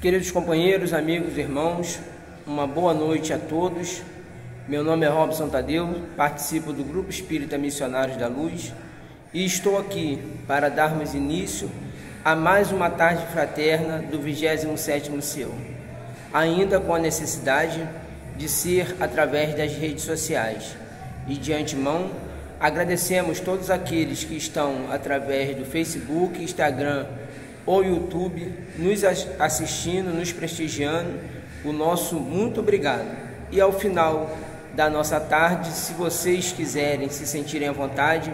Queridos companheiros, amigos, irmãos, uma boa noite a todos. Meu nome é Robson Tadeu, participo do Grupo Espírita Missionários da Luz e estou aqui para darmos início a mais uma tarde fraterna do 27º CEU, ainda com a necessidade de ser através das redes sociais. E de antemão, agradecemos todos aqueles que estão através do Facebook, Instagram ou YouTube, nos assistindo, nos prestigiando, o nosso muito obrigado. E ao final da nossa tarde, se vocês quiserem se sentirem à vontade,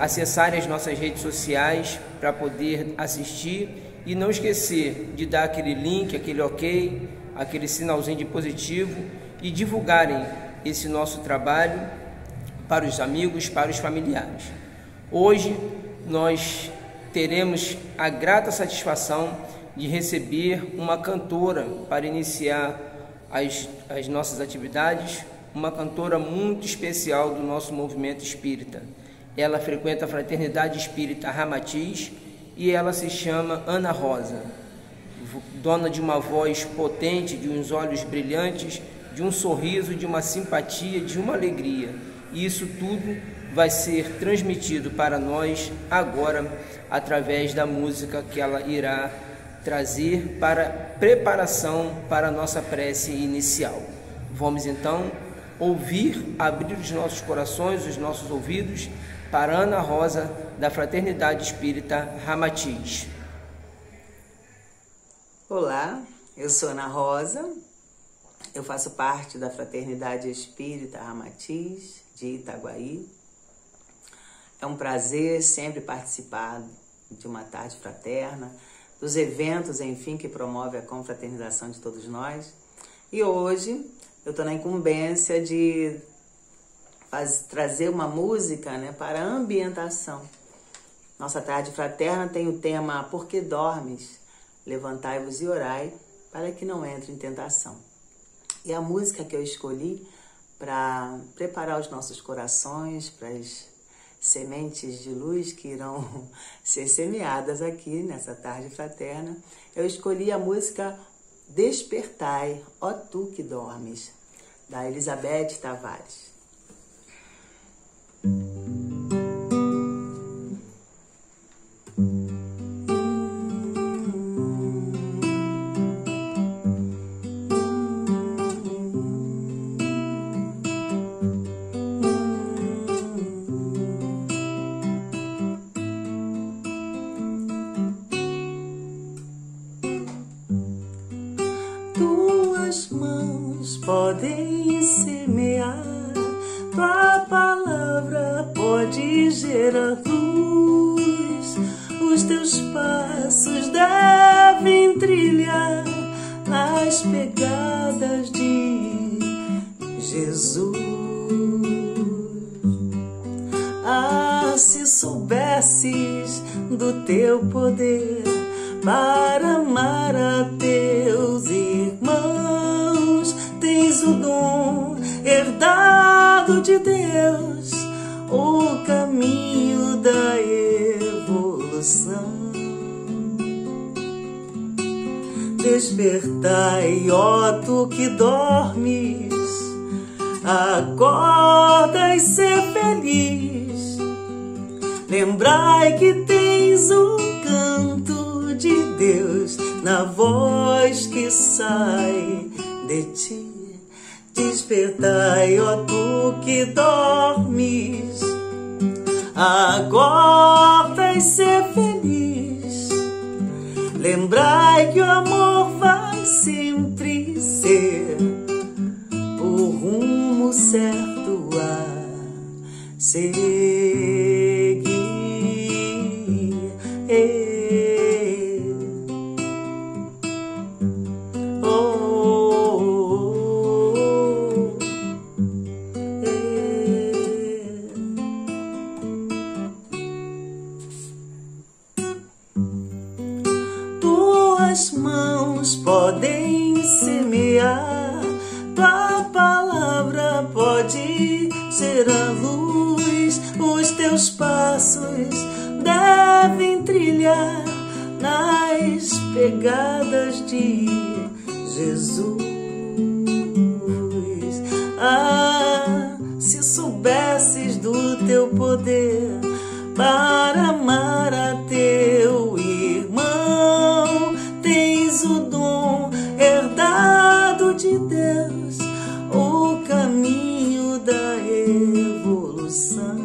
acessarem as nossas redes sociais para poder assistir e não esquecer de dar aquele link, aquele ok, aquele sinalzinho de positivo e divulgarem esse nosso trabalho para os amigos, para os familiares. Hoje nós teremos a grata satisfação de receber uma cantora para iniciar as nossas atividades, uma cantora muito especial do nosso movimento espírita. Ela frequenta a Fraternidade Espírita Ramatiz e ela se chama Ana Rosa, dona de uma voz potente, de uns olhos brilhantes, de um sorriso, de uma simpatia, de uma alegria. E isso tudo vai ser transmitido para nós agora através da música que ela irá trazer para preparação para a nossa prece inicial. Vamos então ouvir, abrir os nossos corações, os nossos ouvidos para Ana Rosa da Fraternidade Espírita Ramatiz. Olá, eu sou Ana Rosa, eu faço parte da Fraternidade Espírita Ramatiz de Itaguaí. É um prazer sempre participar de uma tarde fraterna, dos eventos, enfim, que promove a confraternização de todos nós. E hoje eu estou na incumbência de trazer uma música, para a ambientação. Nossa tarde fraterna tem o tema Por que dormes? Levantai-vos e orai para que não entre em tentação. E a música que eu escolhi para preparar os nossos corações para as sementes de luz que irão ser semeadas aqui nessa tarde fraterna, eu escolhi a música Despertai, ó tu que dormes, da Elizabeth Tavares. Podem semear, tua palavra pode gerar luz, os teus passos devem trilhar nas pegadas de Jesus. Ah, se soubesses do teu poder para amar a teus irmãos, tens o dom herdado de Deus, o caminho da evolução. Despertai, ó tu que dormes, acorda e ser feliz. Lembrai que tens o canto de Deus na voz que sai de ti. Despertai, ó tu que dormes, acorda e ser feliz. Lembrai que o amor vai sempre ser o rumo certo a seguir. Tuas mãos podem semear, tua palavra pode ser a luz, os teus passos devem trilhar nas pegadas de Jesus. Ah, se soubesses do teu poder para amar a teu irmão, tens o dom herdado de Deus, o caminho da evolução.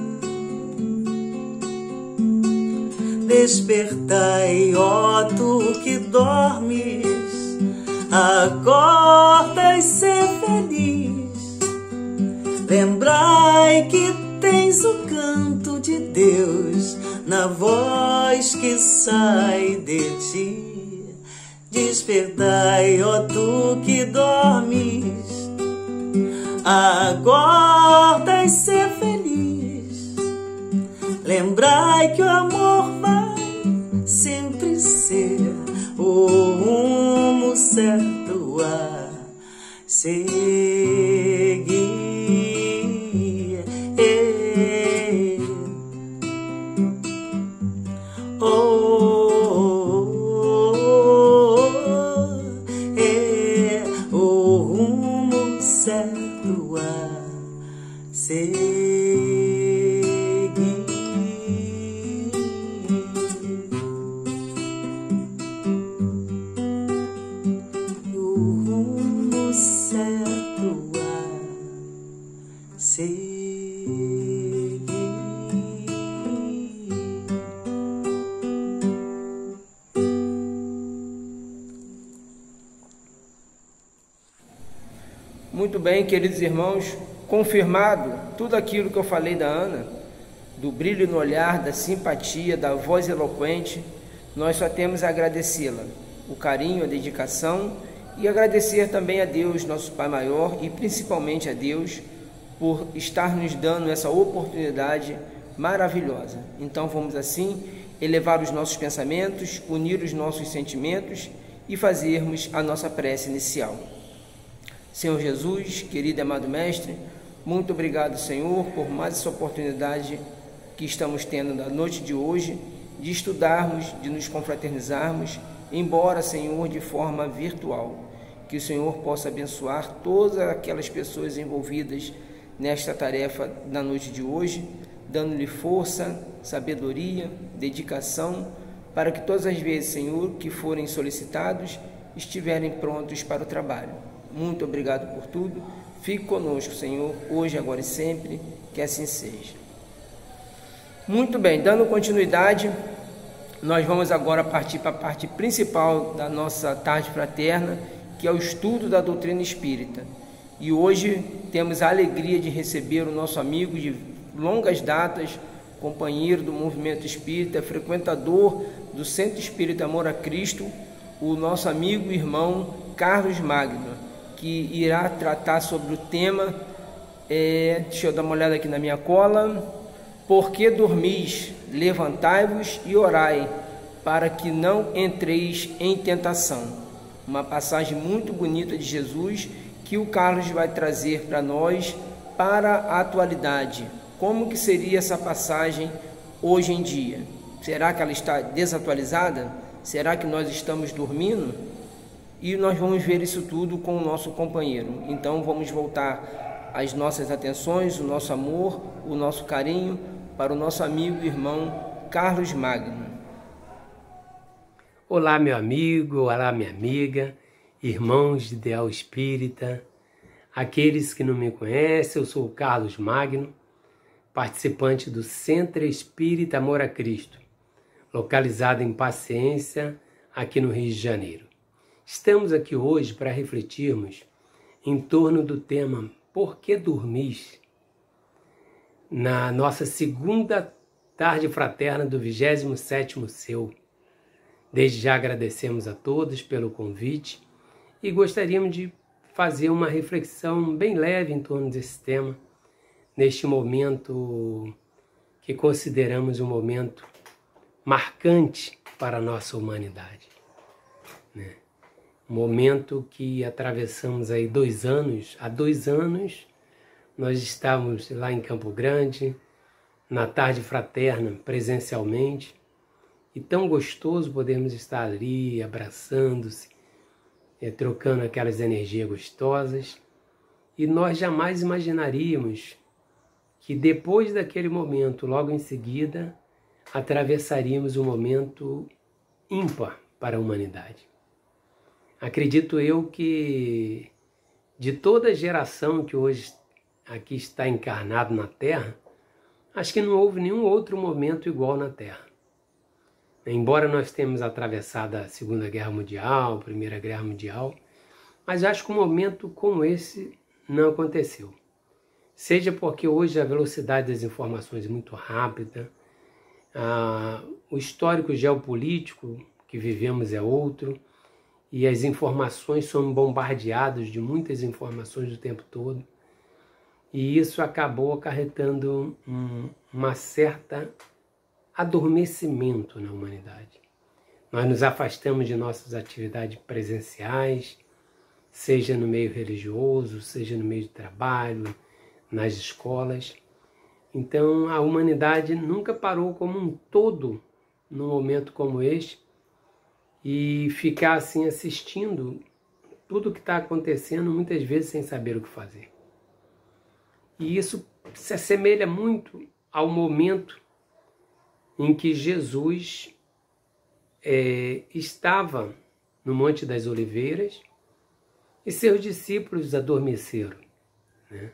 Despertai, ó tu que dormes, acorda e sê feliz. Lembrai que tens o canto de Deus na voz que sai de ti. Despertai, ó tu que dormes, acorda e sê feliz. Lembrai que o amor vai sempre ser o rumo certo a seguir. O rumo certo a seguir. Certo a seguir. Muito bem, queridos irmãos, confirmado tudo aquilo que eu falei da Ana, do brilho no olhar, da simpatia, da voz eloquente, nós só temos a agradecê-la, o carinho, a dedicação, e agradecer também a Deus, nosso Pai Maior, e principalmente a Deus, por estar nos dando essa oportunidade maravilhosa. Então vamos assim elevar os nossos pensamentos, unir os nossos sentimentos e fazermos a nossa prece inicial. Senhor Jesus, querido e amado Mestre, muito obrigado, Senhor, por mais essa oportunidade que estamos tendo na noite de hoje, de estudarmos, de nos confraternizarmos, embora, Senhor, de forma virtual. Que o Senhor possa abençoar todas aquelas pessoas envolvidas nesta tarefa na noite de hoje, dando-lhe força, sabedoria, dedicação, para que todas as vezes, Senhor, que forem solicitados, estiverem prontos para o trabalho. Muito obrigado por tudo. Fique conosco, Senhor, hoje, agora e sempre, que assim seja. Muito bem, dando continuidade, nós vamos agora partir para a parte principal da nossa tarde fraterna, que é o estudo da doutrina espírita. E hoje temos a alegria de receber o nosso amigo de longas datas, companheiro do movimento espírita, frequentador do Centro Espírita Amor a Cristo, o nosso amigo e irmão Carlos Magno, que irá tratar sobre o tema, deixa eu dar uma olhada aqui na minha cola, por que dormis? Levantai-vos e orai, para que não entreis em tentação. Uma passagem muito bonita de Jesus, que o Carlos vai trazer para nós, para a atualidade. Como que seria essa passagem hoje em dia? Será que ela está desatualizada? Será que nós estamos dormindo? E nós vamos ver isso tudo com o nosso companheiro. Então vamos voltar as nossas atenções, o nosso amor, o nosso carinho para o nosso amigo e irmão Carlos Magno. Olá, meu amigo, olá, minha amiga, irmãos de Ideal Espírita, aqueles que não me conhecem, eu sou o Carlos Magno, participante do Centro Espírita Amor a Cristo, localizado em Paciência, aqui no Rio de Janeiro. Estamos aqui hoje para refletirmos em torno do tema Por que dormis? Na nossa segunda tarde fraterna do 27º Seu. Desde já agradecemos a todos pelo convite e gostaríamos de fazer uma reflexão bem leve em torno desse tema, neste momento que consideramos um momento marcante para a nossa humanidade, né? Um momento que atravessamos aí 2 anos. Há 2 anos nós estávamos lá em Campo Grande, na tarde fraterna, presencialmente, E tão gostoso podermos estar ali, abraçando-se, trocando aquelas energias gostosas. E nós jamais imaginaríamos que depois daquele momento, logo em seguida, atravessaríamos um momento ímpar para a humanidade. Acredito eu que de toda a geração que hoje aqui está encarnado na Terra, acho que não houve nenhum outro momento igual na Terra. Embora nós tenhamos atravessado a Segunda Guerra Mundial, a Primeira Guerra Mundial, mas acho que um momento como esse não aconteceu. Seja porque hoje a velocidade das informações é muito rápida, o histórico geopolítico que vivemos é outro, e as informações são bombardeadas de muitas informações o tempo todo, e isso acabou acarretando uma certa adormecimento na humanidade. Nós nos afastamos de nossas atividades presenciais, seja no meio religioso, seja no meio de trabalho, nas escolas. Então a humanidade nunca parou como um todo num momento como este e ficar assim assistindo tudo o que está acontecendo, muitas vezes sem saber o que fazer. E isso se assemelha muito ao momento em que Jesus estava no Monte das Oliveiras e seus discípulos adormeceram, né?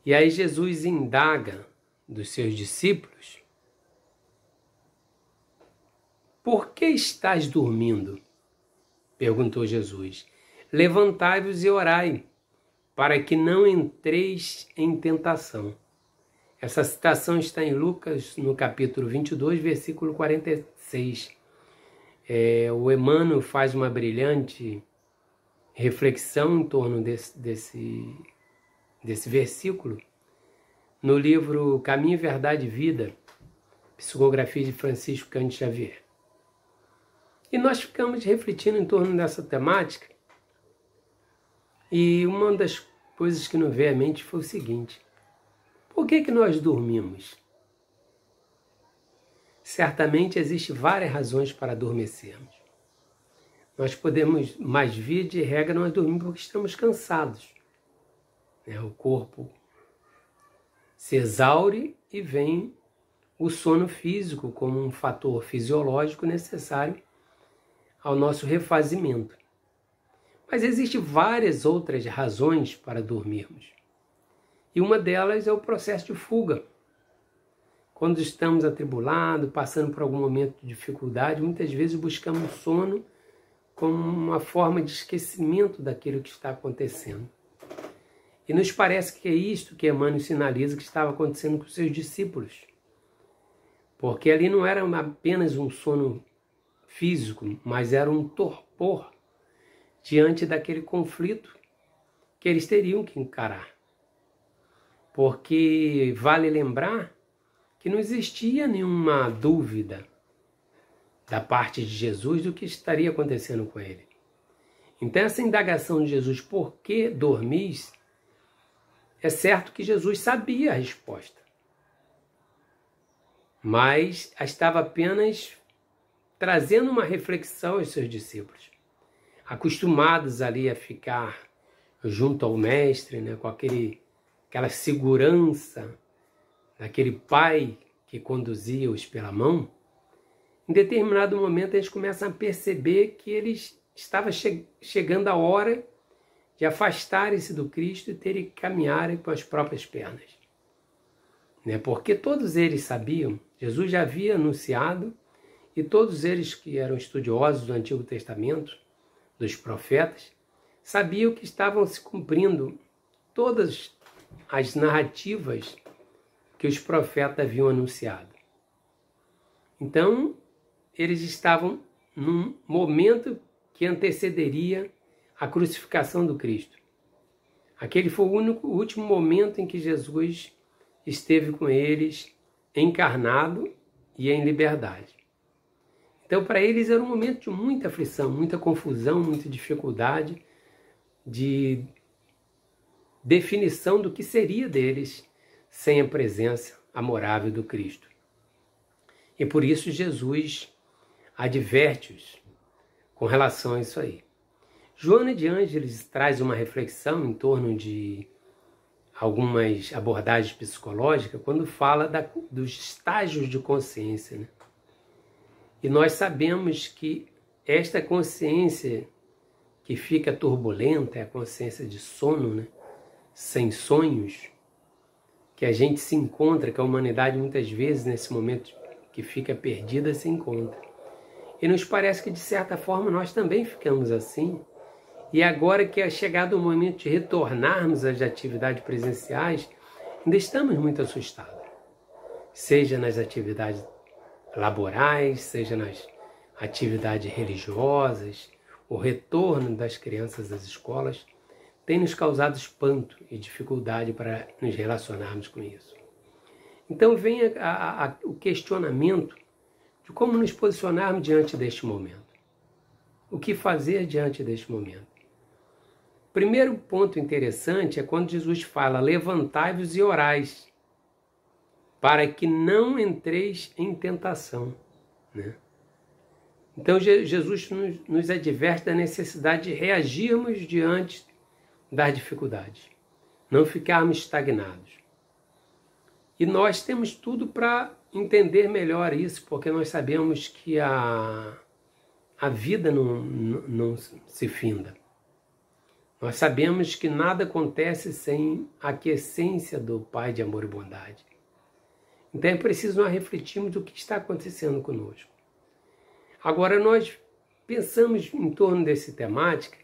E aí Jesus indaga dos seus discípulos: por que estás dormindo? Perguntou Jesus. Levantai-vos e orai, para que não entreis em tentação. Essa citação está em Lucas, no capítulo 22, versículo 46. O Emmanuel faz uma brilhante reflexão em torno desse versículo no livro Caminho, Verdade e Vida, psicografia de Francisco Cândido Xavier. E nós ficamos refletindo em torno dessa temática, e uma das coisas que nos veio à mente foi o seguinte: por que nós dormimos? Certamente existem várias razões para adormecermos. Nós podemos, mais via de regra, nós dormimos porque estamos cansados. O corpo se exaure e vem o sono físico como um fator fisiológico necessário ao nosso refazimento. Mas existem várias outras razões para dormirmos. E uma delas é o processo de fuga. Quando estamos atribulados, passando por algum momento de dificuldade, muitas vezes buscamos sono como uma forma de esquecimento daquilo que está acontecendo. E nos parece que é isto que Emmanuel sinaliza que estava acontecendo com seus discípulos. Porque ali não era apenas um sono físico, mas era um torpor diante daquele conflito que eles teriam que encarar. Porque vale lembrar que não existia nenhuma dúvida da parte de Jesus do que estaria acontecendo com ele. Então essa indagação de Jesus, por que dormis? É certo que Jesus sabia a resposta, mas estava apenas trazendo uma reflexão aos seus discípulos, acostumados ali a ficar junto ao mestre, né, com aquela segurança daquele pai que conduzia-os pela mão. Em determinado momento eles começam a perceber que eles estava chegando a hora de afastarem-se do Cristo e terem que caminhar com as próprias pernas. Porque todos eles sabiam, Jesus já havia anunciado, e todos eles que eram estudiosos do Antigo Testamento, dos profetas, sabiam que estavam se cumprindo todas as narrativas que os profetas haviam anunciado. Então, eles estavam num momento que antecederia a crucificação do Cristo. Aquele foi o último momento em que Jesus esteve com eles encarnado e em liberdade. Então, para eles era um momento de muita aflição, muita confusão, muita dificuldade de definição do que seria deles sem a presença amorável do Cristo. E por isso Jesus adverte-os com relação a isso aí. Joana de Ângeles traz uma reflexão em torno de algumas abordagens psicológicas quando fala dos estágios de consciência, né? E nós sabemos que esta consciência que fica turbulenta é a consciência de sono, né? Sem sonhos, que a gente se encontra, que a humanidade muitas vezes nesse momento que fica perdida se encontra. E nos parece que de certa forma nós também ficamos assim. E agora que é chegado o momento de retornarmos às atividades presenciais, ainda estamos muito assustados. Seja nas atividades laborais, seja nas atividades religiosas, o retorno das crianças às escolas tem nos causado espanto e dificuldade para nos relacionarmos com isso. Então vem o questionamento de como nos posicionarmos diante deste momento. O que fazer diante deste momento? Primeiro ponto interessante é quando Jesus fala: levantai-vos e orais, para que não entreis em tentação, né? Então Jesus nos adverte da necessidade de reagirmos diante das dificuldades, não ficarmos estagnados. E nós temos tudo para entender melhor isso, porque nós sabemos que a vida não se finda. Nós sabemos que nada acontece sem a aquiescência do Pai de amor e bondade. Então é preciso nós refletirmos o que está acontecendo conosco. Agora nós pensamos em torno dessa temática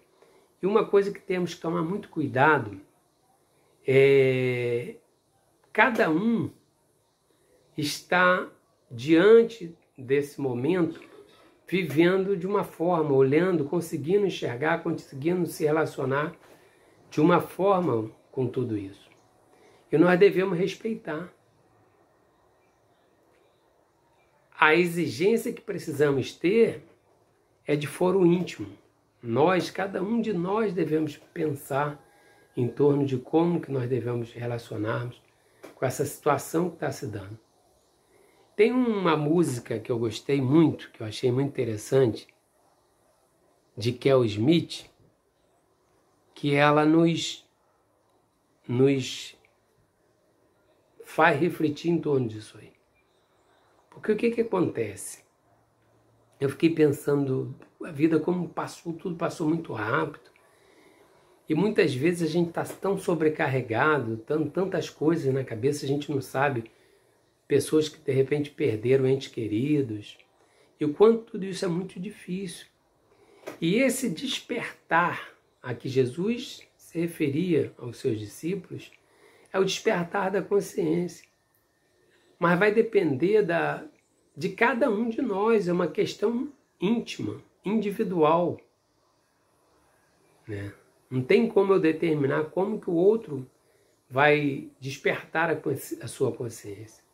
e uma coisa que temos que tomar muito cuidado é cada um está diante desse momento vivendo de uma forma, olhando, conseguindo enxergar, conseguindo se relacionar de uma forma com tudo isso. E nós devemos respeitar. A exigência que precisamos ter é de foro íntimo. Nós, cada um de nós, devemos pensar em torno de como que nós devemos relacionarmos com essa situação que está se dando. Tem uma música que eu gostei muito, que eu achei muito interessante, de Kel Smith, que ela nos faz refletir em torno disso aí. Porque o que acontece? Eu fiquei pensando, a vida como passou, tudo passou muito rápido. E muitas vezes a gente está tão sobrecarregado, tantas coisas na cabeça, a gente não sabe. Pessoas que de repente perderam entes queridos. E o quanto tudo isso é muito difícil. E esse despertar a que Jesus se referia aos seus discípulos é o despertar da consciência. Mas vai depender de cada um de nós, é uma questão íntima, individual, né? Não tem como eu determinar como que o outro vai despertar a sua consciência.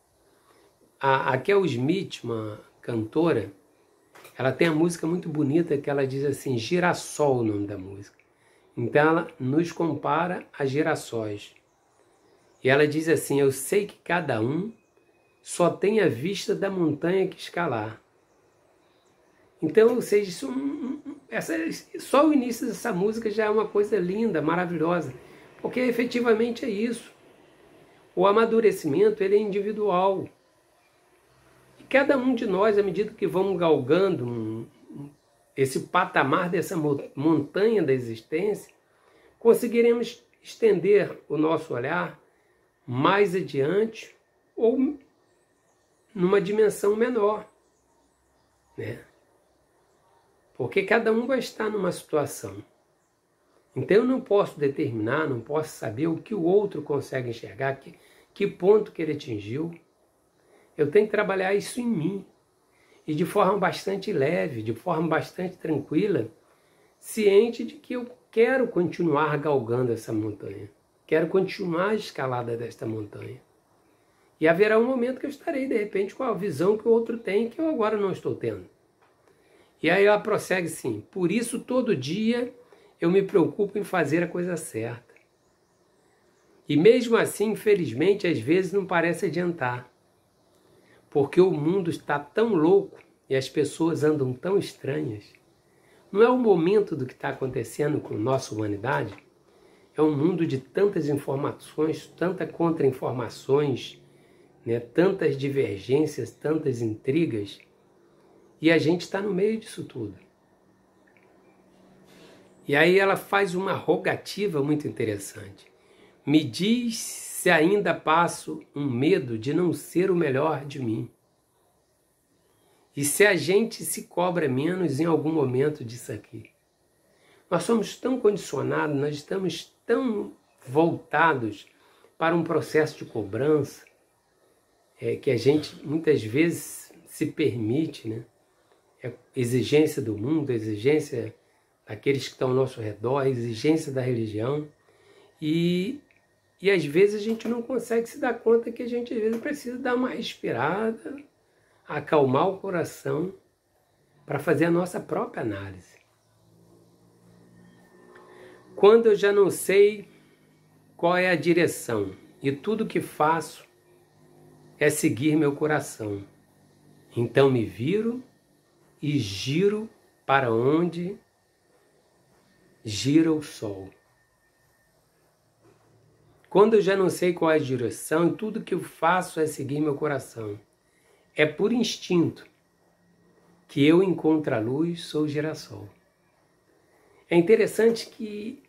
A Kel Smith, uma cantora, ela tem a música muito bonita que ela diz assim, Girassol, o nome da música. Então ela nos compara a girassóis. E ela diz assim, eu sei que cada um só tem a vista da montanha que escalar. Então, ou seja, só o início dessa música já é uma coisa linda, maravilhosa, porque efetivamente é isso. O amadurecimento ele é individual. E cada um de nós, à medida que vamos galgando esse patamar dessa montanha da existência, conseguiremos estender o nosso olhar mais adiante ou numa dimensão menor, né? Porque cada um vai estar numa situação. Então eu não posso determinar, não posso saber o que o outro consegue enxergar, que ponto que ele atingiu. Eu tenho que trabalhar isso em mim. E de forma bastante leve, de forma bastante tranquila, ciente de que eu quero continuar galgando essa montanha. Quero continuar a escalada desta montanha. E haverá um momento que eu estarei, de repente, com a visão que o outro tem, que eu agora não estou tendo. E aí ela prossegue assim, por isso todo dia eu me preocupo em fazer a coisa certa. E mesmo assim, infelizmente, às vezes não parece adiantar. porque o mundo está tão louco e as pessoas andam tão estranhas. Não é o momento do que está acontecendo com a nossa humanidade? É um mundo de tantas informações, tantas contra-informações, né? Tantas divergências, tantas intrigas, e a gente está no meio disso tudo. E aí ela faz uma rogativa muito interessante. Me diz se ainda passo um medo de não ser o melhor de mim. E se a gente se cobra menos em algum momento disso aqui. Nós somos tão condicionados, nós estamos tão voltados para um processo de cobrança, que a gente muitas vezes se permite, né? Exigência do mundo, exigência daqueles que estão ao nosso redor, exigência da religião, e às vezes a gente não consegue se dar conta que a gente às vezes precisa dar uma respirada, acalmar o coração para fazer a nossa própria análise. Quando eu já não sei qual é a direção e tudo que faço é seguir meu coração, então me viro e giro para onde gira o sol. Quando eu já não sei qual é a direção e tudo que eu faço é seguir meu coração, é por instinto que eu encontro a luz, sou o girassol. É interessante que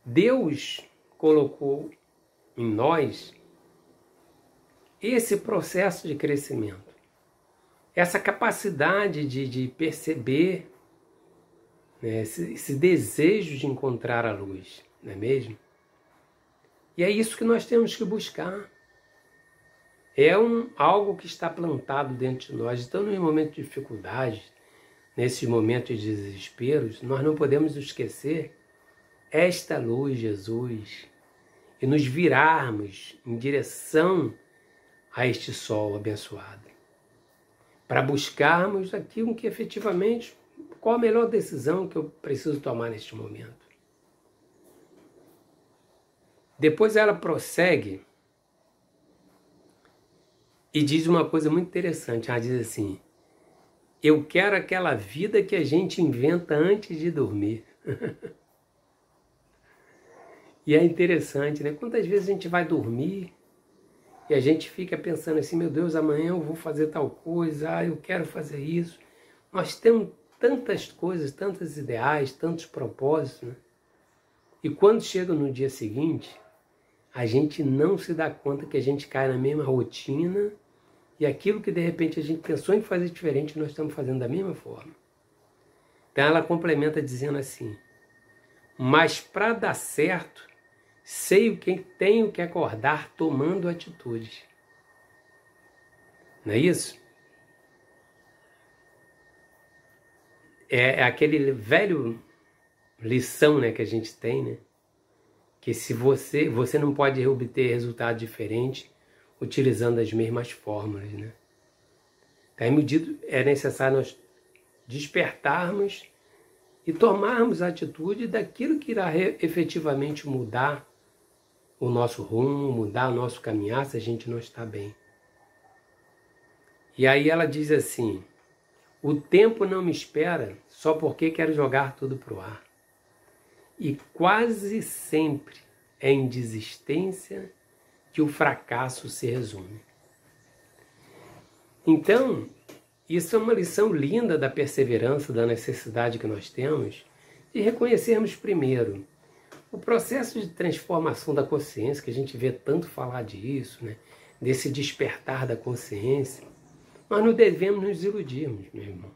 Deus colocou em nós esse processo de crescimento, essa capacidade de perceber, né, esse desejo de encontrar a luz, não é mesmo? E é isso que nós temos que buscar. É algo que está plantado dentro de nós. Então, nos momentos de dificuldade, nesses momentos de desesperos, nós não podemos esquecer esta luz, Jesus, e nos virarmos em direção a este sol abençoado, para buscarmos aquilo que efetivamente, qual a melhor decisão que eu preciso tomar neste momento. Depois ela prossegue e diz uma coisa muito interessante. Ela diz assim: eu quero aquela vida que a gente inventa antes de dormir. E é interessante, né? Quantas vezes a gente vai dormir e a gente fica pensando assim, meu Deus, amanhã eu vou fazer tal coisa, eu quero fazer isso. Nós temos tantas coisas, tantos ideais, tantos propósitos, né? E quando chega no dia seguinte, a gente não se dá conta que a gente cai na mesma rotina e aquilo que de repente a gente pensou em fazer diferente, nós estamos fazendo da mesma forma. Então ela complementa dizendo assim: mas para dar certo, sei o que tenho que acordar tomando atitudes. Não é isso? É aquele velho lição, né, que a gente tem, né? Que se você não pode obter resultado diferente utilizando as mesmas fórmulas, né? Então, é necessário nós despertarmos e tomarmos a atitude daquilo que irá efetivamente mudar o nosso rumo, mudar o nosso caminhar se a gente não está bem. E aí ela diz assim: o tempo não me espera só porque quero jogar tudo para o ar. E quase sempre é em desistência que o fracasso se resume. Então, isso é uma lição linda da perseverança, da necessidade que nós temos de reconhecermos primeiro o processo de transformação da consciência, que a gente vê tanto falar disso, né? Desse despertar da consciência. Nós não devemos nos iludirmos, meu irmão.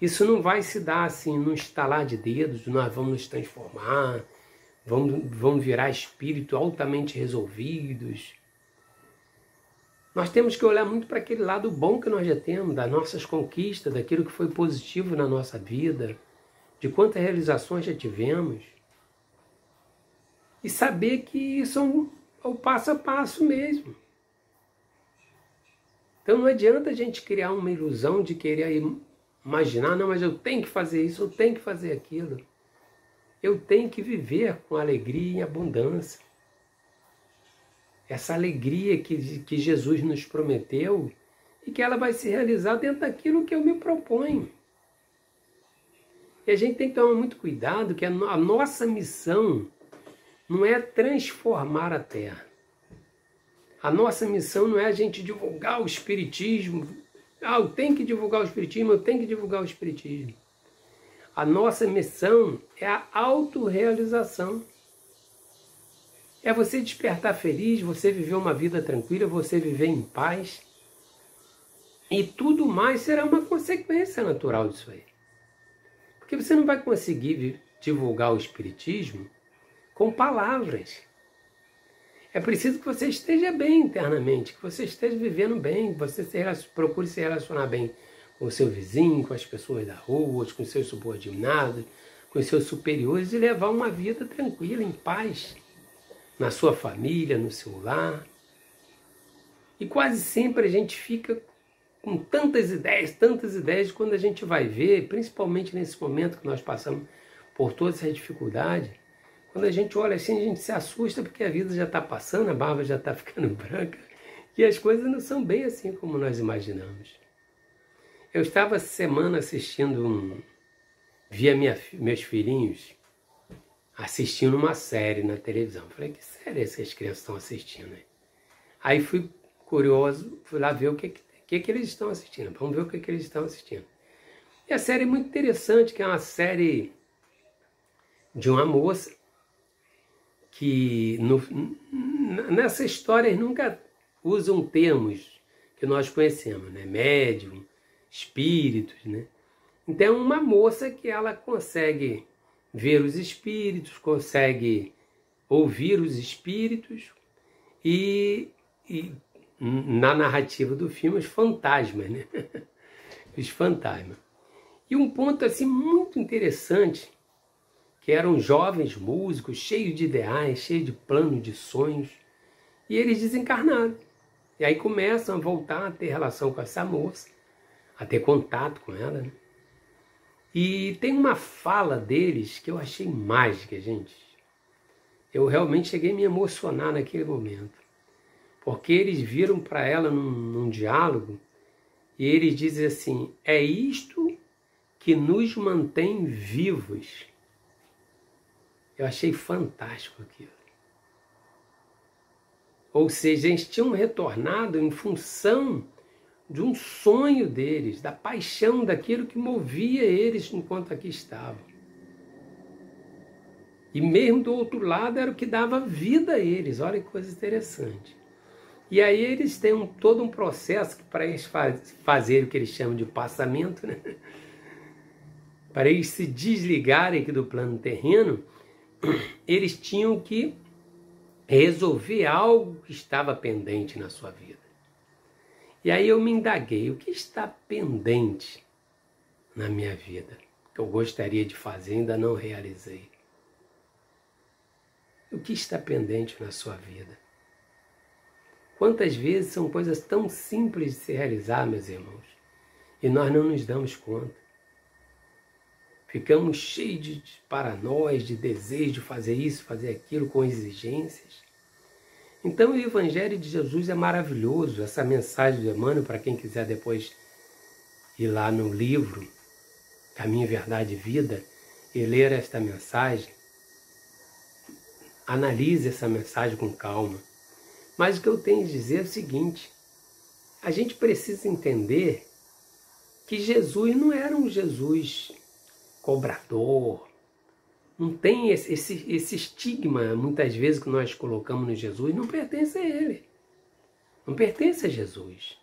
Isso não vai se dar assim, num estalar de dedos, nós vamos nos transformar, vamos virar espírito altamente resolvidos. Nós temos que olhar muito para aquele lado bom que nós já temos, das nossas conquistas, daquilo que foi positivo na nossa vida, de quantas realizações já tivemos. E saber que isso é o passo a passo mesmo. Então não adianta a gente criar uma ilusão de querer imaginar, não, mas eu tenho que fazer isso, eu tenho que fazer aquilo. Eu tenho que viver com alegria e abundância. Essa alegria que Jesus nos prometeu e que ela vai se realizar dentro daquilo que eu me proponho. E a gente tem que tomar muito cuidado que a nossa missão não é transformar a Terra. A nossa missão não é a gente divulgar o Espiritismo. Eu tenho que divulgar o Espiritismo, eu tenho que divulgar o Espiritismo. A nossa missão é a autorrealização. É você despertar feliz, você viver uma vida tranquila, você viver em paz. E tudo mais será uma consequência natural disso aí. Porque você não vai conseguir divulgar o Espiritismo com palavras. É preciso que você esteja bem internamente, que você esteja vivendo bem, que você procure se relacionar bem com o seu vizinho, com as pessoas da rua, com os seus subordinados, com os seus superiores e levar uma vida tranquila, em paz, na sua família, no seu lar. E quase sempre a gente fica com tantas ideias, quando a gente vai ver, principalmente nesse momento que nós passamos por toda essa dificuldade, quando a gente olha assim, a gente se assusta porque a vida já está passando, a barba já está ficando branca e as coisas não são bem assim como nós imaginamos. Eu estava essa semana assistindo, via meus filhinhos assistindo uma série na televisão. Falei, que série é essa que as crianças estão assistindo? Aí fui curioso, fui lá ver o que eles estão assistindo. Vamos ver o que eles estão assistindo. E a série é muito interessante, que é uma série de uma moça que nessa história eles nunca usam termos que nós conhecemos, né? Médium, espíritos, né? Então é uma moça que ela consegue ver os espíritos, consegue ouvir os espíritos e na narrativa do filme os fantasmas, né? Os fantasmas. E um ponto assim muito interessante, que eram jovens músicos, cheios de ideais, cheios de planos, de sonhos, e eles desencarnaram. E aí começam a voltar a ter relação com essa moça, a ter contato com ela, né? E tem uma fala deles que eu achei mágica, gente. Eu realmente cheguei a me emocionar naquele momento. Porque eles viram para ela num diálogo e eles dizem assim, é isto que nos mantém vivos. Eu achei fantástico aquilo. Ou seja, eles tinham retornado em função de um sonho deles, da paixão daquilo que movia eles enquanto aqui estavam. E mesmo do outro lado era o que dava vida a eles. Olha que coisa interessante. E aí eles têm todo um processo que para eles fazerem o que eles chamam de passamento, né? Para eles se desligarem aqui do plano terreno, eles tinham que resolver algo que estava pendente na sua vida. E aí eu me indaguei, o que está pendente na minha vida? Que eu gostaria de fazer, ainda não realizei. O que está pendente na sua vida? Quantas vezes são coisas tão simples de se realizar, meus irmãos, e nós não nos damos conta. Ficamos cheios de paranoias, de desejo de fazer isso, fazer aquilo, com exigências. Então o Evangelho de Jesus é maravilhoso, essa mensagem do Emmanuel, para quem quiser depois ir lá no livro Caminho, Verdade e Vida e ler esta mensagem, analise essa mensagem com calma. Mas o que eu tenho a dizer é o seguinte, a gente precisa entender que Jesus não era um Jesus cobrador. Não tem esse estigma, muitas vezes, que nós colocamos no Jesus, não pertence a ele. Não pertence a Jesus.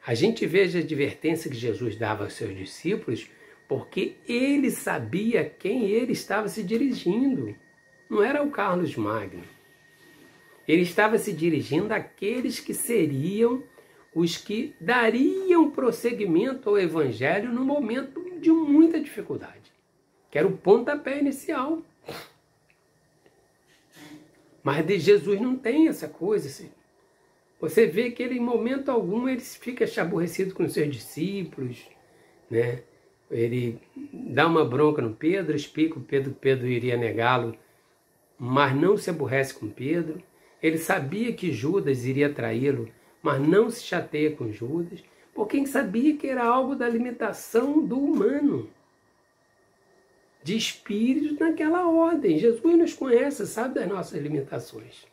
A gente vê a advertência que Jesus dava aos seus discípulos porque ele sabia a quem ele estava se dirigindo. Não era o Carlos Magno. Ele estava se dirigindo àqueles que seriam os que dariam prosseguimento ao Evangelho no momento de muita dificuldade, que era o pontapé inicial. Mas de Jesus não tem essa coisa. Assim. Você vê que ele, em momento algum, ele fica aborrecido com os seus discípulos, né? Ele dá uma bronca no Pedro, explica o Pedro iria negá-lo, mas não se aborrece com Pedro. Ele sabia que Judas iria traí-lo, mas não se chateia com Judas, porque sabia que era algo da limitação do humano, de espíritos naquela ordem. Jesus nos conhece, sabe das nossas limitações.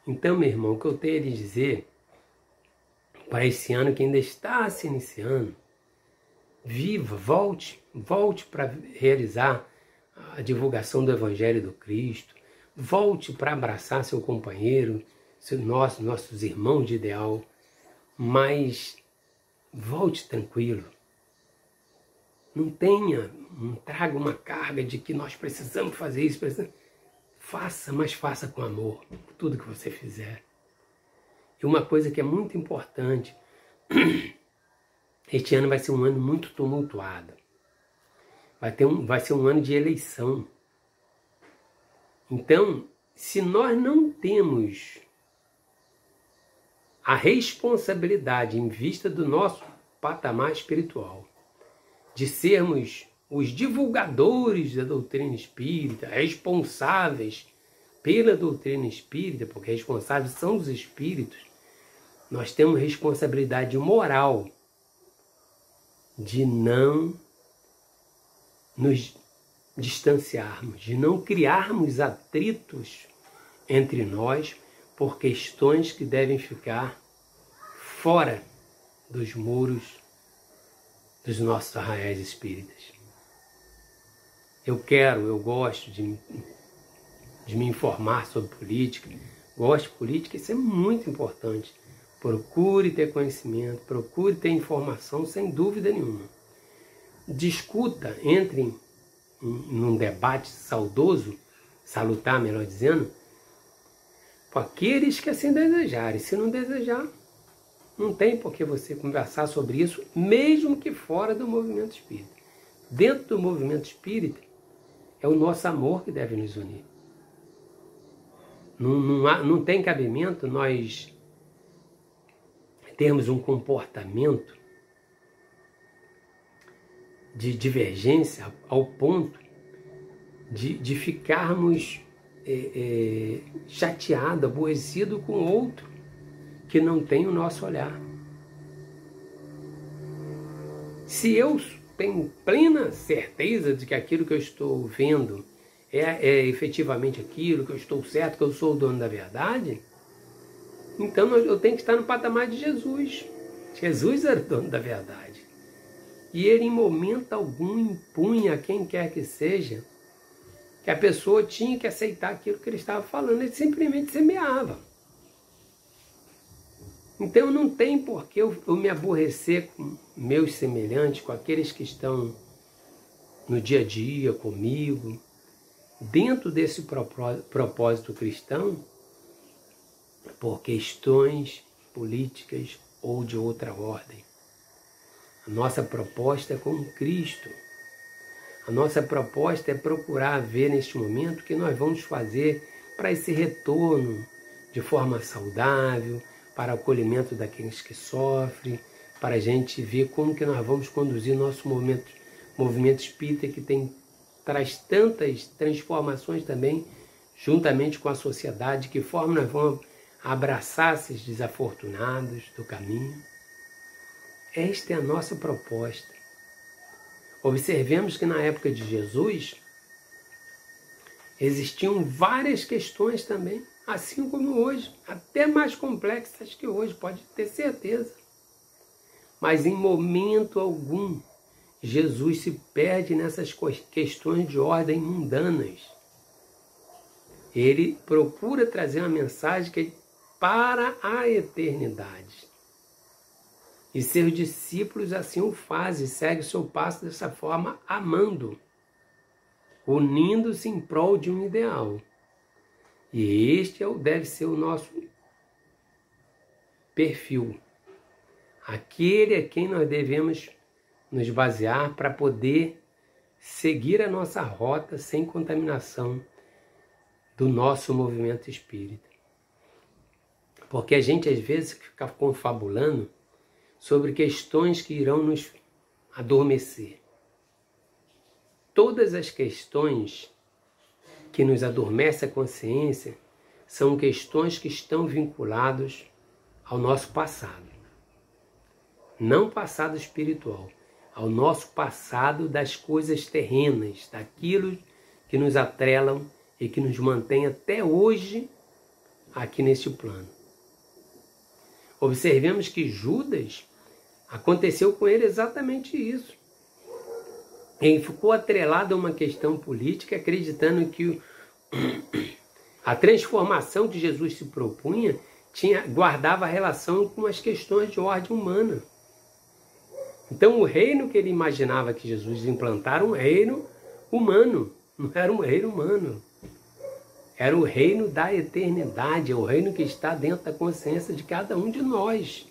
Então, meu irmão, o que eu tenho a lhe dizer para esse ano que ainda está se iniciando, viva, volte para realizar a divulgação do Evangelho do Cristo, volte para abraçar seu companheiro, nossos irmãos de ideal, mas volte tranquilo. Não traga uma carga de que nós precisamos fazer isso, faça, mas faça com amor, tudo que você fizer. E uma coisa que é muito importante, este ano vai ser um ano muito tumultuado. Vai ser um ano de eleição. Então, se nós não temos a responsabilidade em vista do nosso patamar espiritual, de sermos os divulgadores da doutrina espírita, responsáveis pela doutrina espírita, porque responsáveis são os espíritos, nós temos responsabilidade moral de não nos distanciarmos, de não criarmos atritos entre nós por questões que devem ficar fora dos muros dos nossos arraiais espíritas. Eu gosto de me informar sobre política, gosto de política, isso é muito importante. Procure ter conhecimento, procure ter informação, sem dúvida nenhuma. Discuta, entre num debate saudoso, salutar, melhor dizendo, com aqueles que assim desejarem. Se não desejar, não tem por que você conversar sobre isso, mesmo que fora do movimento espírita. Dentro do movimento espírita, é o nosso amor que deve nos unir. Não tem cabimento nós termos um comportamento de divergência ao ponto de ficarmos chateados, aborrecidos com outro que não tem o nosso olhar. Se eu tenho plena certeza de que aquilo que eu estou vendo é efetivamente aquilo, que eu estou certo, que eu sou o dono da verdade, então eu tenho que estar no patamar de Jesus. Jesus era o dono da verdade. E ele em momento algum impunha a quem quer que seja que a pessoa tinha que aceitar aquilo que ele estava falando. Ele simplesmente semeava. Então não tem por que eu me aborrecer com meus semelhantes, com aqueles que estão no dia a dia comigo, dentro desse propósito cristão, por questões políticas ou de outra ordem. A nossa proposta é com Cristo. A nossa proposta é procurar ver neste momento o que nós vamos fazer para esse retorno de forma saudável, para o acolhimento daqueles que sofrem, para a gente ver como que nós vamos conduzir o nosso movimento espírita, que traz tantas transformações também, juntamente com a sociedade, de que forma nós vamos abraçar esses desafortunados do caminho. Esta é a nossa proposta. Observemos que na época de Jesus existiam várias questões também, assim como hoje, até mais complexas que hoje, pode ter certeza. Mas em momento algum, Jesus se perde nessas questões de ordem mundanas. Ele procura trazer uma mensagem que é para a eternidade. E seus discípulos assim o fazem, seguem o seu passo dessa forma, amando, unindo-se em prol de um ideal. E este deve ser o nosso perfil. Aquele a quem nós devemos nos basear para poder seguir a nossa rota sem contaminação do nosso movimento espírita. Porque a gente às vezes fica confabulando sobre questões que irão nos adormecer. Todas as questões que nos adormecem a consciência são questões que estão vinculadas ao nosso passado. Não passado espiritual, ao nosso passado das coisas terrenas, daquilo que nos atrelam e que nos mantém até hoje aqui neste plano. Observemos que Judas, aconteceu com ele exatamente isso. Ele ficou atrelado a uma questão política, acreditando que a transformação que Jesus se propunha guardava relação com as questões de ordem humana. Então o reino que ele imaginava que Jesus implantara, um reino humano, não era um reino humano. Era o reino da eternidade, é o reino que está dentro da consciência de cada um de nós.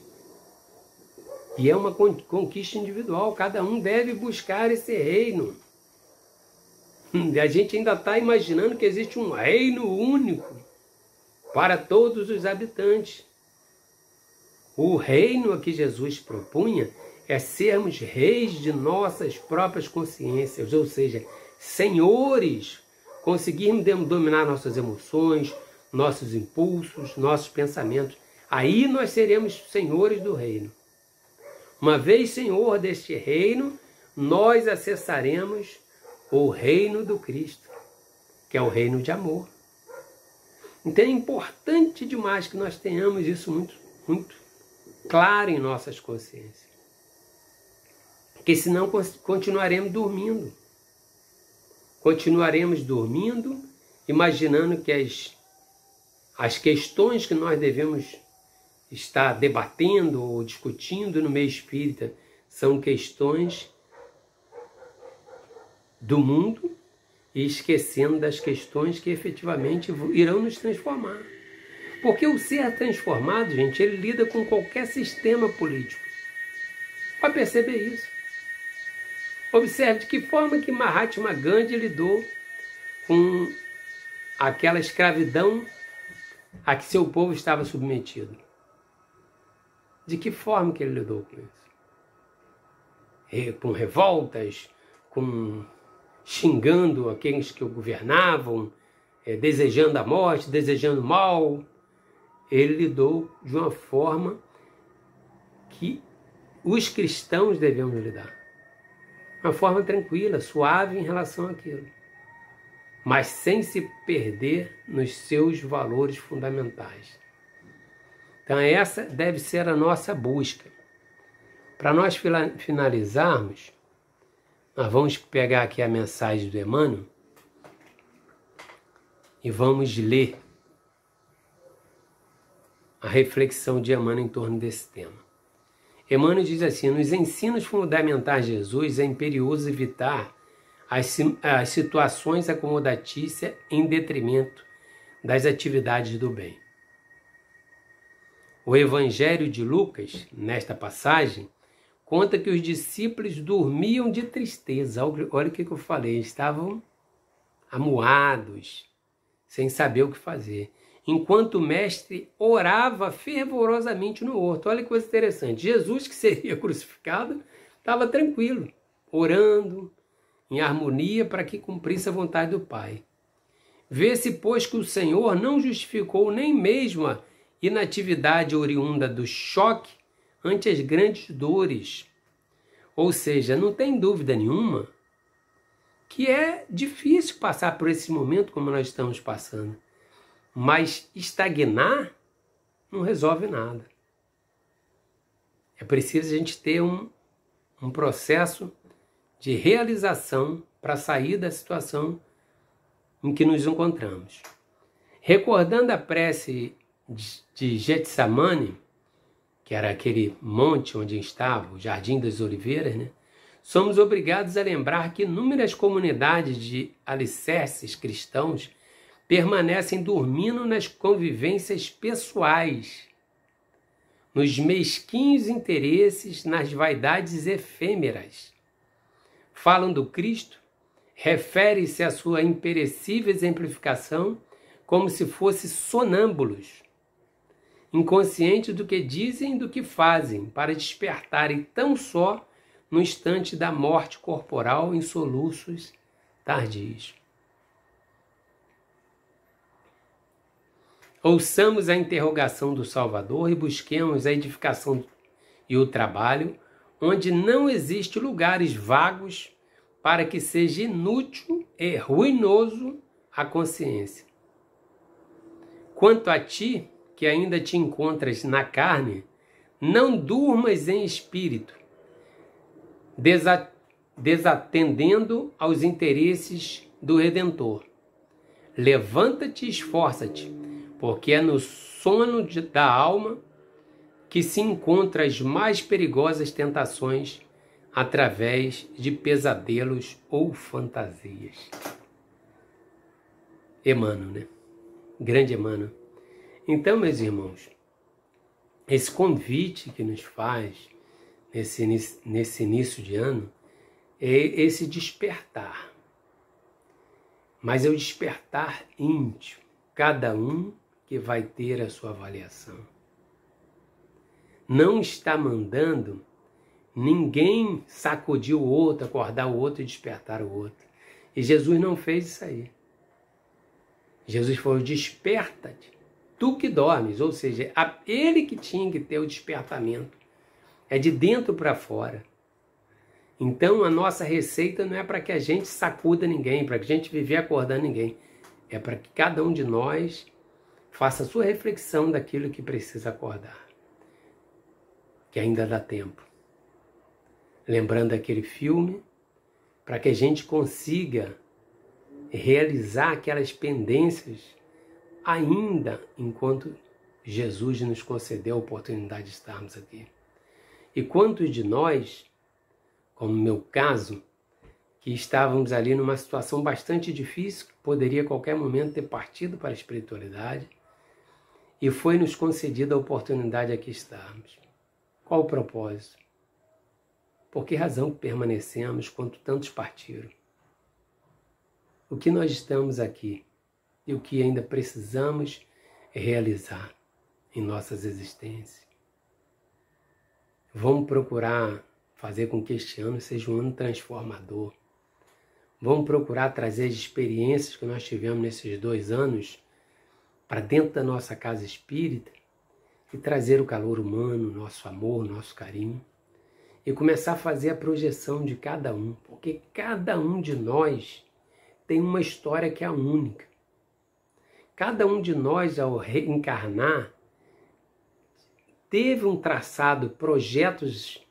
E é uma conquista individual, cada um deve buscar esse reino. A gente ainda está imaginando que existe um reino único para todos os habitantes. O reino a que Jesus propunha é sermos reis de nossas próprias consciências, ou seja, senhores, conseguirmos dominar nossas emoções, nossos impulsos, nossos pensamentos. Aí nós seremos senhores do reino. Uma vez senhor deste reino, nós acessaremos o reino do Cristo, que é o reino de amor. Então é importante demais que nós tenhamos isso muito claro em nossas consciências. Porque senão continuaremos dormindo. Continuaremos dormindo, imaginando que as questões que nós devemos estar debatendo ou discutindo no meio espírita são questões do mundo e esquecendo das questões que efetivamente irão nos transformar. Porque o ser transformado, gente, ele lida com qualquer sistema político. Pode perceber isso. Observe de que forma que Mahatma Gandhi lidou com aquela escravidão a que seu povo estava submetido. De que forma que ele lidou com isso? Com revoltas, xingando aqueles que o governavam, desejando a morte, desejando mal. Ele lidou de uma forma que os cristãos devemos lidar. Uma forma tranquila, suave em relação àquilo. Mas sem se perder nos seus valores fundamentais. Então essa deve ser a nossa busca. Para nós finalizarmos, nós vamos pegar aqui a mensagem do Emmanuel e vamos ler a reflexão de Emmanuel em torno desse tema. Emmanuel diz assim: nos ensinos fundamentais de Jesus é imperioso evitar as situações acomodatícias em detrimento das atividades do bem. O Evangelho de Lucas, nesta passagem, conta que os discípulos dormiam de tristeza. Olha o que eu falei, estavam amuados, sem saber o que fazer, enquanto o mestre orava fervorosamente no horto. Olha que coisa interessante. Jesus, que seria crucificado, estava tranquilo, orando em harmonia para que cumprisse a vontade do Pai. Vê-se, pois, que o Senhor não justificou nem mesmo a inatividade oriunda do choque ante as grandes dores. Ou seja, não tem dúvida nenhuma que é difícil passar por esse momento como nós estamos passando. Mas estagnar não resolve nada. É preciso a gente ter um processo de realização para sair da situação em que nos encontramos. Recordando a prece de Getsemane, que era aquele monte onde estava o Jardim das Oliveiras, né? Somos obrigados a lembrar que inúmeras comunidades de alicerces cristãos permanecem dormindo nas convivências pessoais, nos mesquinhos interesses, nas vaidades efêmeras. Falam do Cristo, refere-se à sua imperecível exemplificação como se fossem sonâmbulos, inconscientes do que dizem e do que fazem, para despertarem tão só no instante da morte corporal em soluços tardios. Ouçamos a interrogação do Salvador e busquemos a edificação e o trabalho, onde não existe lugares vagos para que seja inútil e ruinoso a consciência. Quanto a ti, que ainda te encontras na carne, não durmas em espírito, desatendendo aos interesses do Redentor. Levanta-te e esforça-te, porque é no sono da alma que se encontram as mais perigosas tentações através de pesadelos ou fantasias. Emmanuel, né? Grande Emmanuel. Então, meus irmãos, esse convite que nos faz nesse início de ano é esse despertar. Mas é o despertar íntimo, cada um que vai ter a sua avaliação. Não está mandando ninguém sacudir o outro, acordar o outro e despertar o outro. E Jesus não fez isso aí. Jesus falou, desperta-te, tu que dormes, ou seja, ele que tinha que ter o despertamento. É de dentro para fora. Então a nossa receita não é para que a gente sacuda ninguém, para que a gente viver acordando ninguém. É para que cada um de nós faça a sua reflexão daquilo que precisa acordar. Que ainda dá tempo. Lembrando aquele filme, para que a gente consiga realizar aquelas pendências ainda enquanto Jesus nos concedeu a oportunidade de estarmos aqui. E quantos de nós, como no meu caso, que estávamos ali numa situação bastante difícil, que poderia a qualquer momento ter partido para a espiritualidade, e foi nos concedida a oportunidade de aqui estarmos. Qual o propósito? Por que razão permanecemos quando tantos partiram? O que nós estamos aqui e o que ainda precisamos realizar em nossas existências? Vamos procurar fazer com que este ano seja um ano transformador. Vamos procurar trazer as experiências que nós tivemos nesses 2 anos para dentro da nossa casa espírita e trazer o calor humano, nosso amor, nosso carinho e começar a fazer a projeção de cada um, porque cada um de nós tem uma história que é única. Cada um de nós, ao reencarnar, teve um traçado, projetos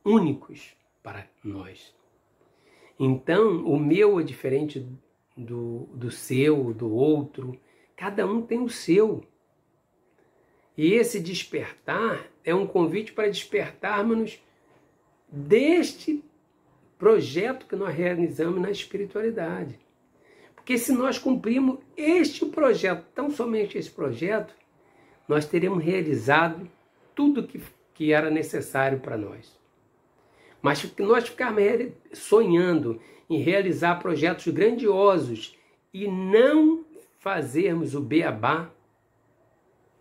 únicos para nós. Então, o meu é diferente do seu, do outro. Cada um tem o seu. E esse despertar é um convite para despertarmos deste projeto que nós realizamos na espiritualidade. Porque se nós cumprirmos este projeto, tão somente esse projeto, nós teremos realizado tudo que era necessário para nós. Mas se nós ficarmos sonhando em realizar projetos grandiosos e não fazermos o beabá,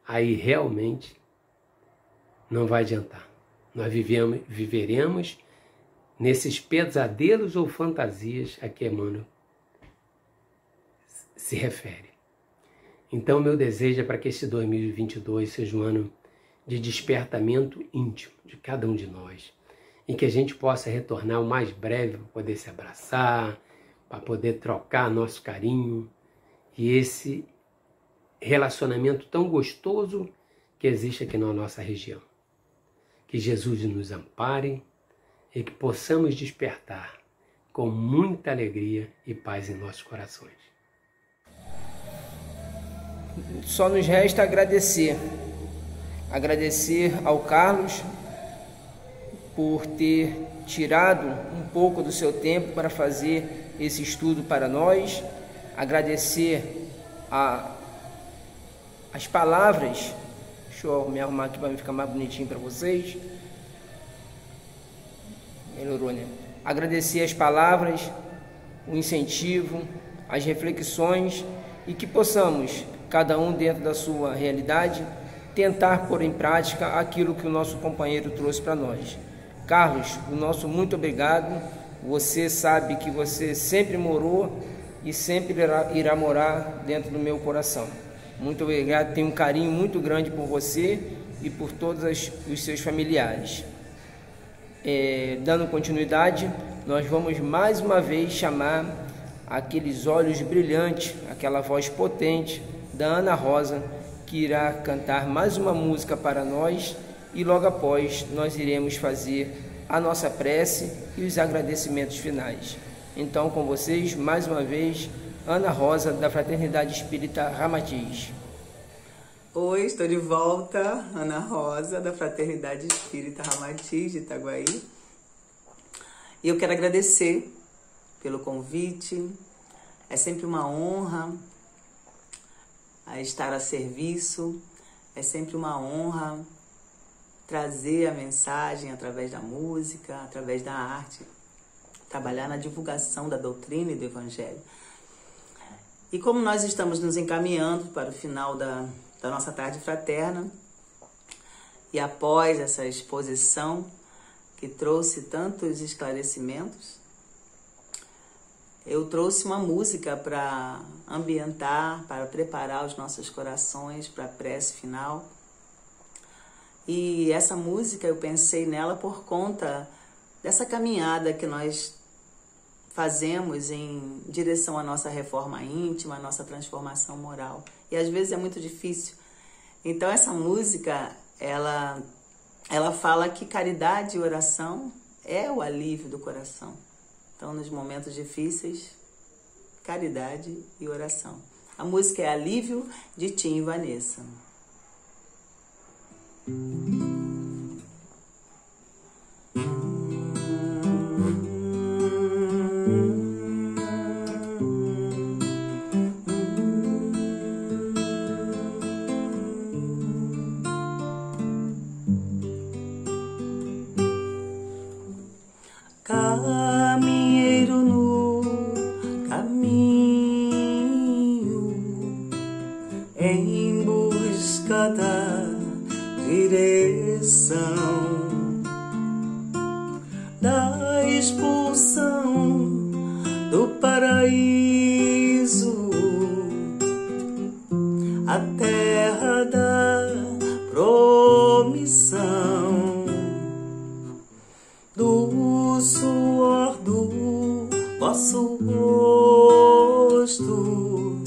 aí realmente não vai adiantar. Nós viveremos nesses pesadelos ou fantasias a que Emmanuel se refere. Então, meu desejo é para que esse 2022 seja um ano de despertamento íntimo de cada um de nós, em que a gente possa retornar o mais breve para poder se abraçar, para poder trocar nosso carinho e esse relacionamento tão gostoso que existe aqui na nossa região. Que Jesus nos ampare e que possamos despertar com muita alegria e paz em nossos corações. Só nos resta agradecer ao Carlos por ter tirado um pouco do seu tempo para fazer esse estudo para nós, agradecer as palavras, deixa eu me arrumar aqui para ficar mais bonitinho para vocês, melhorou, né? Agradecer as palavras, o incentivo, as reflexões e que possamos, cada um dentro da sua realidade, tentar pôr em prática aquilo que o nosso companheiro trouxe para nós. Carlos, o nosso muito obrigado. Você sabe que você sempre morou e sempre irá morar dentro do meu coração. Muito obrigado, tenho um carinho muito grande por você e por todos os seus familiares. Dando continuidade, nós vamos mais uma vez chamar aqueles olhos brilhantes, aquela voz potente da Ana Rosa, que irá cantar mais uma música para nós, e logo após nós iremos fazer a nossa prece e os agradecimentos finais. Então, com vocês, mais uma vez, Ana Rosa, da Fraternidade Espírita Ramatiz. Oi, estou de volta, Ana Rosa, da Fraternidade Espírita Ramatiz de Itaguaí. E eu quero agradecer pelo convite. É sempre uma honra estar a serviço, é sempre uma honra trazer a mensagem através da música, através da arte, trabalhar na divulgação da doutrina e do Evangelho. E como nós estamos nos encaminhando para o final da nossa tarde fraterna, e após essa exposição que trouxe tantos esclarecimentos, eu trouxe uma música para ambientar, para preparar os nossos corações para a prece final. E essa música, eu pensei nela por conta dessa caminhada que nós fazemos em direção à nossa reforma íntima, à nossa transformação moral. E às vezes é muito difícil. Então essa música, ela fala que caridade e oração é o alívio do coração. Então, nos momentos difíceis, caridade e oração. A música é Alívio, de Tim e Vanessa. Caminheiro no caminho, em busca da direção, da expulsão do paraíso, a terra da promissão, do suor do vosso rosto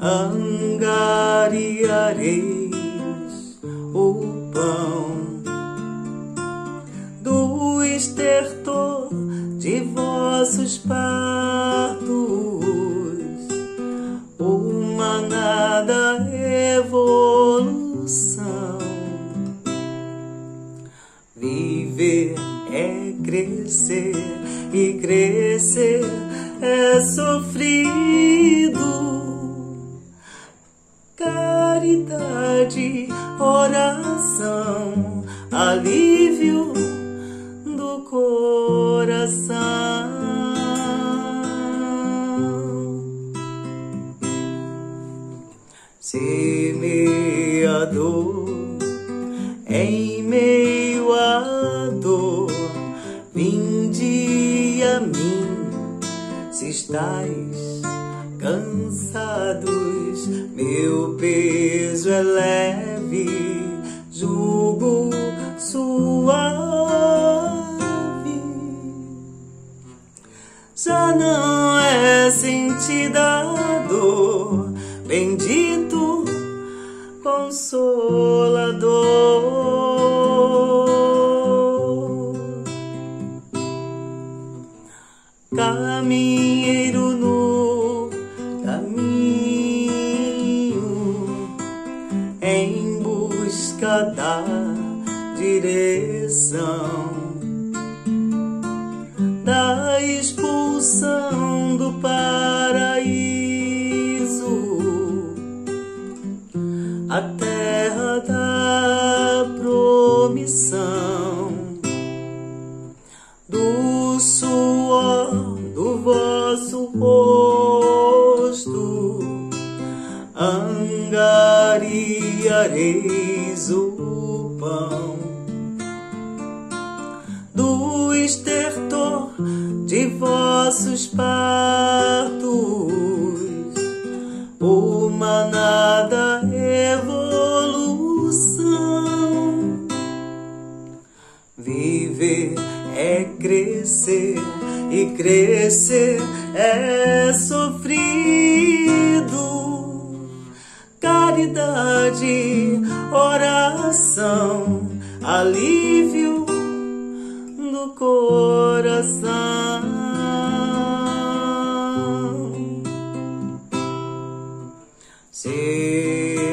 angariareis o pão, do estertor de vossos partos uma nada evolução. Viver é crescer, e crescer é sofrido. Caridade, oração, alívio do coração. Semeador, em meio à dor, vinde a mim, se estáis cansados, meu peso é leve, jugo suave. Já não é sentida a dor, bendito Consolador. Caminheiro no caminho, em busca da direção, da expulsão do paraíso, a terra da promissão, do suor do vosso rosto angariareis o pão, do estertor de vossos partos uma nada é crescer, e crescer é sofrido. Caridade, oração, alívio do coração. Semeador,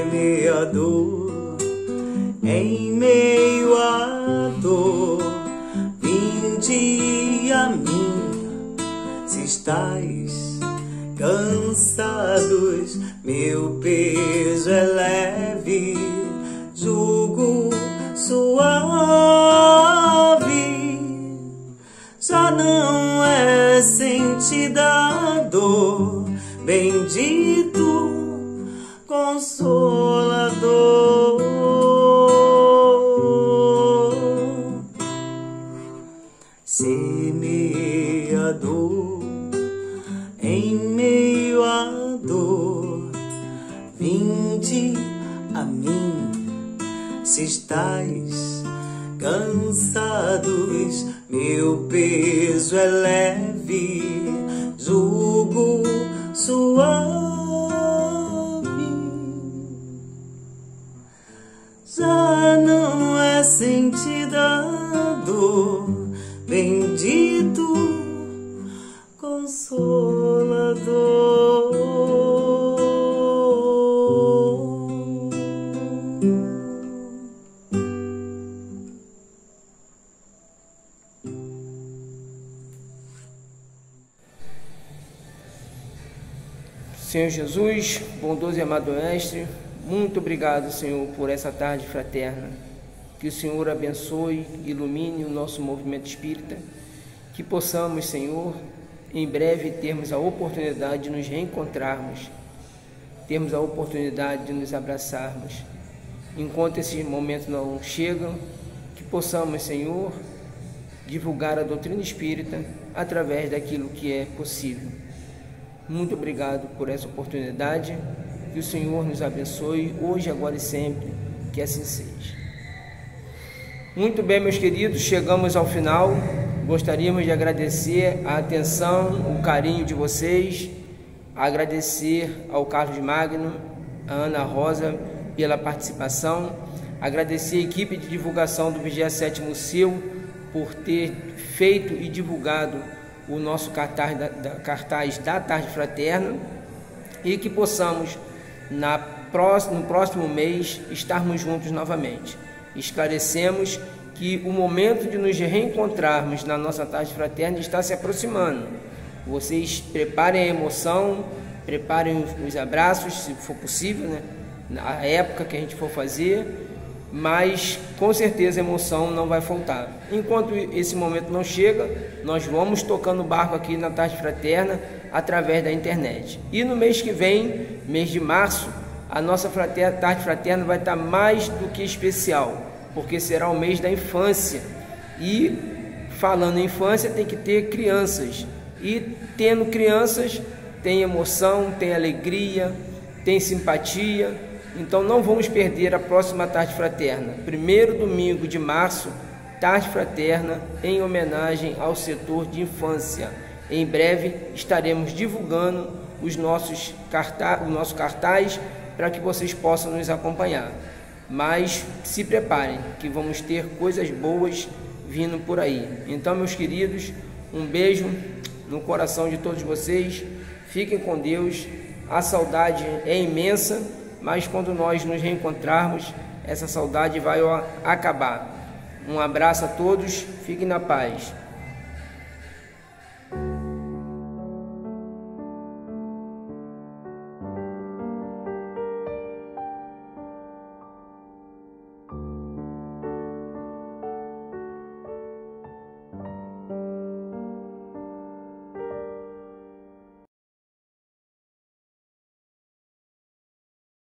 em meio à dor, vinde a mim. Se estais cansados, meu peso é leve, jugo suave. Já não é sentida a dor, bendito Consolador. Semeador, em meio à dor, vinde a mim. Se estais cansados, meu peso é leve, jugo suave. Já não é sentida a dor, bendito Consolador. Senhor Jesus, bondoso e amado Mestre, muito obrigado, Senhor, por essa tarde fraterna. Que o Senhor abençoe, ilumine o nosso movimento espírita, que possamos, Senhor, em breve termos a oportunidade de nos reencontrarmos, termos a oportunidade de nos abraçarmos. Enquanto esses momentos não chegam, que possamos, Senhor, divulgar a doutrina espírita através daquilo que é possível. Muito obrigado por essa oportunidade. Que o Senhor nos abençoe, hoje, agora e sempre, que assim seja. Muito bem, meus queridos, chegamos ao final. Gostaríamos de agradecer a atenção, o carinho de vocês, agradecer ao Carlos Magno, a Ana Rosa pela participação, agradecer a equipe de divulgação do 27º CEU por ter feito e divulgado o nosso cartaz da Tarde Fraterna, e que possamos no próximo mês estarmos juntos novamente. Esclarecemos que o momento de nos reencontrarmos na nossa Tarde Fraterna está se aproximando. Vocês preparem a emoção, preparem os abraços, se for possível, né? Na época que a gente for fazer, mas com certeza a emoção não vai faltar. Enquanto esse momento não chega, nós vamos tocando o barco aqui na Tarde Fraterna através da internet. E no mês que vem, mês de março, a nossa Tarde Fraterna vai estar mais do que especial, porque será o mês da infância. E falando em infância, tem que ter crianças. E tendo crianças, tem emoção, tem alegria, tem simpatia. Então não vamos perder a próxima Tarde Fraterna. Primeiro domingo de março, Tarde Fraterna, em homenagem ao setor de infância. Em breve estaremos divulgando o nosso cartaz para que vocês possam nos acompanhar. Mas se preparem, que vamos ter coisas boas vindo por aí. Então, meus queridos, um beijo no coração de todos vocês. Fiquem com Deus. A saudade é imensa, mas quando nós nos reencontrarmos, essa saudade vai acabar. Um abraço a todos, fiquem na paz.